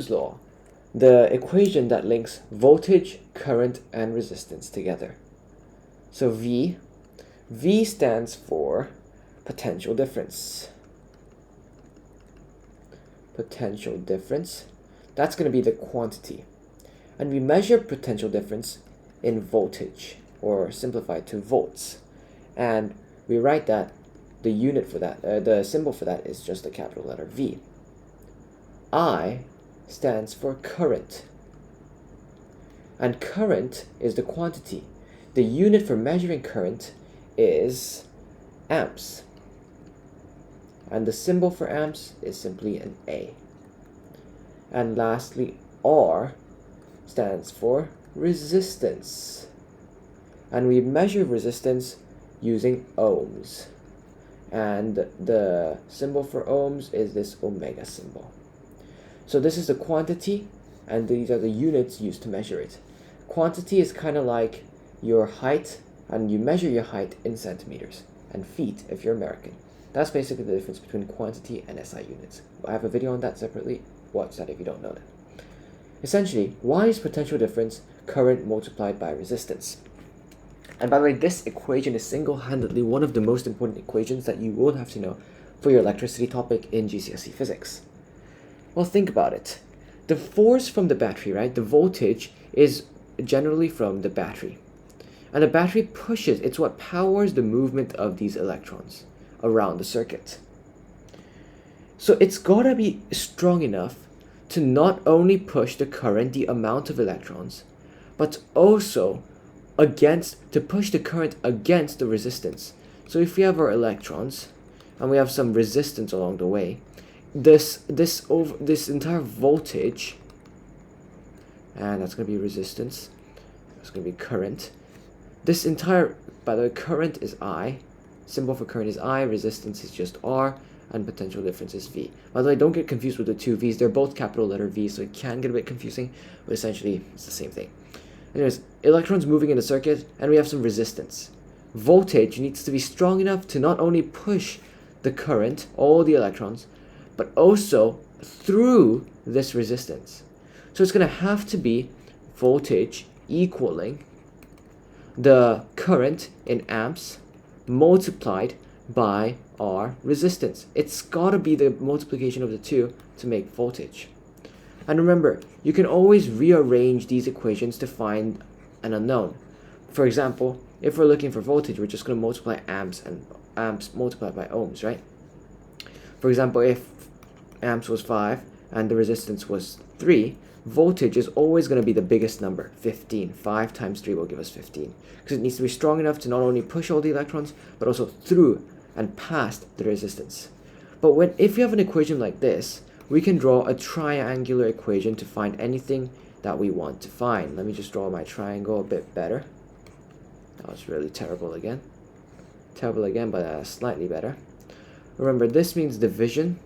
law, the equation that links voltage, current, and resistance together. So V stands for potential difference. Potential difference, that's going to be the quantity. And we measure potential difference in voltage, or simplified to volts. And we write that the unit for that, the symbol for that is just the capital letter V. I stands for current. And current is the quantity. The unit for measuring current is amps. And the symbol for amps is simply an A. And lastly, R stands for resistance. And we measure resistance using ohms. And the symbol for ohms is this omega symbol. So this is the quantity, and these are the units used to measure it. Quantity is kind of like your height, and you measure your height in centimeters, and feet if you're American. That's basically the difference between quantity and SI units. I have a video on that separately. Watch that if you don't know that. Essentially, why is potential difference current multiplied by resistance? And by the way, this equation is single-handedly one of the most important equations that you will have to know for your electricity topic in GCSE physics. Well, think about it. The force from the battery, right? The voltage is generally from the battery. And the battery pushes, it's what powers the movement of these electrons around the circuit. So it's gotta be strong enough to not only push the current, the amount of electrons, but also to push the current against the resistance. So if we have our electrons and we have some resistance along the way, this entire voltage, and that's going to be resistance, that's going to be current. This entire, by the way, current is I, symbol for current is I, resistance is just R, and potential difference is V. By the way, don't get confused with the two V's. They're both capital letter V, so it can get a bit confusing, but essentially it's the same thing. Anyways, electrons moving in the circuit, and we have some resistance. Voltage needs to be strong enough to not only push the current, all the electrons, but also through this resistance. So it's going to have to be voltage equaling the current in amps multiplied by our resistance. It's got to be the multiplication of the two to make voltage. And remember, you can always rearrange these equations to find an unknown. For example, if we're looking for voltage, we're just going to multiply amps, and amps multiplied by ohms, right? For example, if amps was 5 and the resistance was 3, voltage is always going to be the biggest number, 15. 5 times 3 will give us 15. Because it needs to be strong enough to not only push all the electrons, but also through and past the resistance. But if you have an equation like this, we can draw a triangular equation to find anything that we want to find. Let me just draw my triangle a bit better. That was really terrible again. Terrible again, but slightly better. Remember, this means division,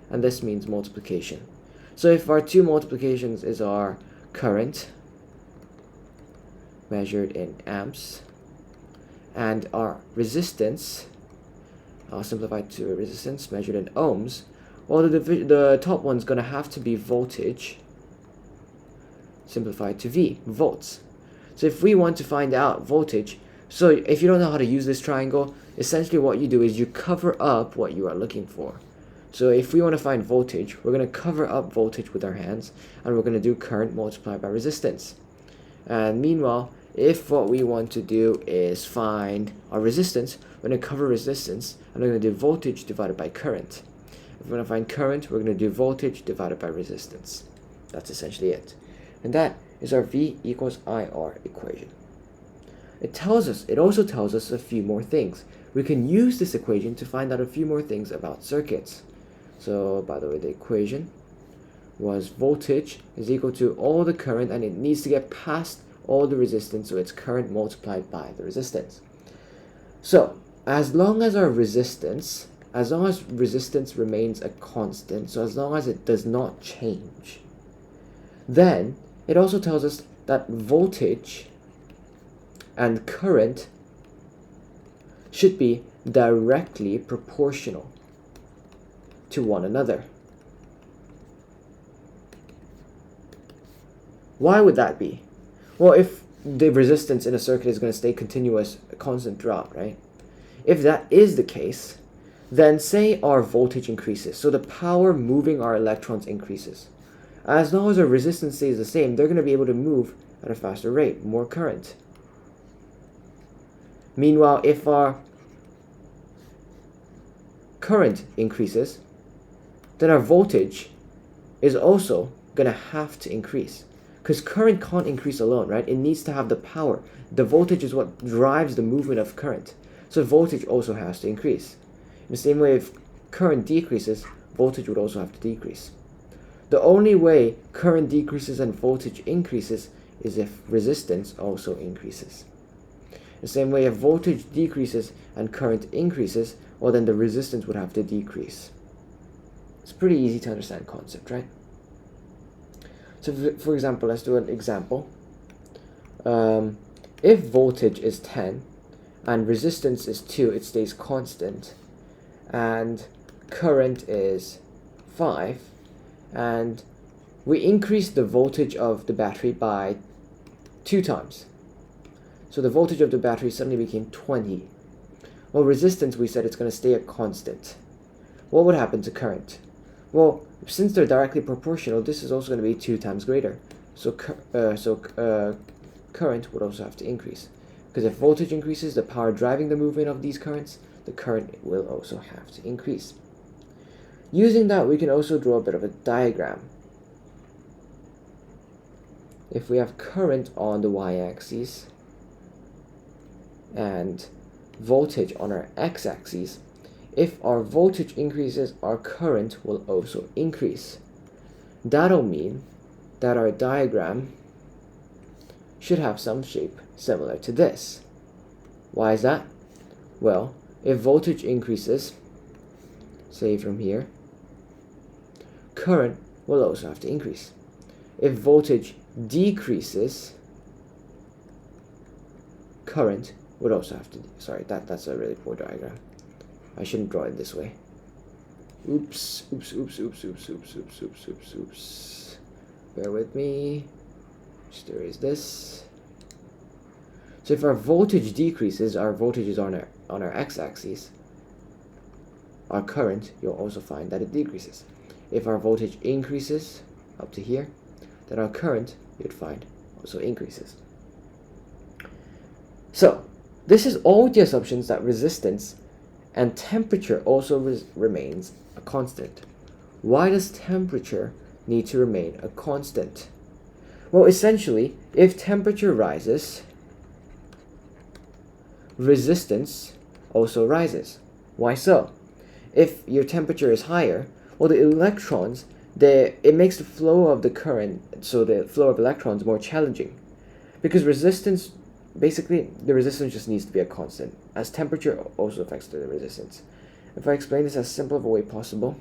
and this means multiplication. So if our two multiplications is our current, measured in amps, and our resistance, I'll simplify to resistance, measured in ohms, well, the top one's going to have to be voltage, simplified to V, volts. So if we want to find out voltage, so if you don't know how to use this triangle, essentially what you do is you cover up what you are looking for. So if we want to find voltage, we're going to cover up voltage with our hands, and we're going to do current multiplied by resistance. And meanwhile, if what we want to do is find our resistance, we're going to cover resistance, and we're going to do voltage divided by current. If we're going to find current, we're going to do voltage divided by resistance. That's essentially it. And that is our V equals IR equation. It also tells us a few more things. We can use this equation to find out a few more things about circuits. So, by the way, the equation was voltage is equal to all the current, and it needs to get past all the resistance, so it's current multiplied by the resistance. So, as long as resistance remains a constant, so as long as it does not change, then it also tells us that voltage and current should be directly proportional to one another. Why would that be? Well, if the resistance in a circuit is going to stay continuous, constant throughout, right? If that is the case, then say our voltage increases, so the power moving our electrons increases. As long as our resistance stays the same, they're going to be able to move at a faster rate, more current. Meanwhile, if our current increases, then our voltage is also going to have to increase. Because current can't increase alone, right? It needs to have the power. The voltage is what drives the movement of current. So voltage also has to increase. In the same way, if current decreases, voltage would also have to decrease. The only way current decreases and voltage increases is if resistance also increases. The same way, if voltage decreases and current increases, well, then the resistance would have to decrease. It's a pretty easy to understand concept, right? So for example, let's do an example. If voltage is 10 and resistance is 2, it stays constant, and current is 5, and we increase the voltage of the battery by 2 times. So the voltage of the battery suddenly became 20. Well, resistance, we said it's going to stay a constant. What would happen to current? Well, since they're directly proportional, this is also going to be 2 times greater. So current would also have to increase. Because if voltage increases, the power driving the movement of these currents, the current will also have to increase. Using that, we can also draw a bit of a diagram. If we have current on the y-axis and voltage on our x-axis, if our voltage increases, our current will also increase. That'll mean that our diagram should have some shape similar to this. Why is that? Well, if voltage increases, say from here, current will also have to increase. If voltage decreases, current would also have to, sorry, that's a really poor diagram. I shouldn't draw it this way. Oops. Bear with me. Just erase this. So if our voltage decreases, our voltage is on our x-axis. Our current, you'll also find that it decreases. If our voltage increases up to here, then our current, you'd find, also increases. So this is all with the assumptions that resistance and temperature also remains a constant. Why does temperature need to remain a constant? Well, essentially, if temperature rises, resistance also rises. Why so? If your temperature is higher, well, the electrons, it makes the flow of the current, so the flow of electrons, more challenging. Because resistance, basically, the resistance just needs to be a constant, as temperature also affects the resistance. If I explain this as simple of a way possible,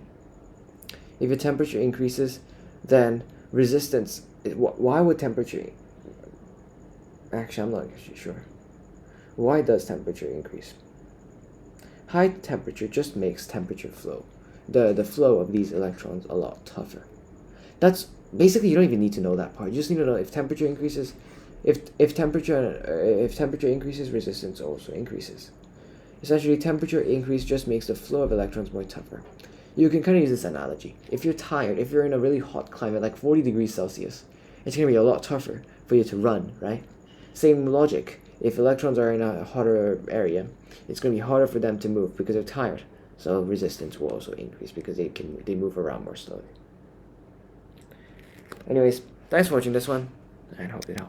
if your temperature increases, then resistance, why would temperature, actually I'm not actually sure. Why does temperature increase? High temperature just makes temperature flow, the flow of these electrons a lot tougher. That's, basically you don't even need to know that part. You just need to know if temperature increases, if temperature increases, resistance also increases. Essentially, temperature increase just makes the flow of electrons more tougher. You can kind of use this analogy. If you're tired, if you're in a really hot climate, like 40 degrees Celsius, it's going to be a lot tougher for you to run, right? Same logic. If electrons are in a hotter area, it's going to be harder for them to move because they're tired. So resistance will also increase because they move around more slowly. Anyways, thanks for watching this one, and hope it helped.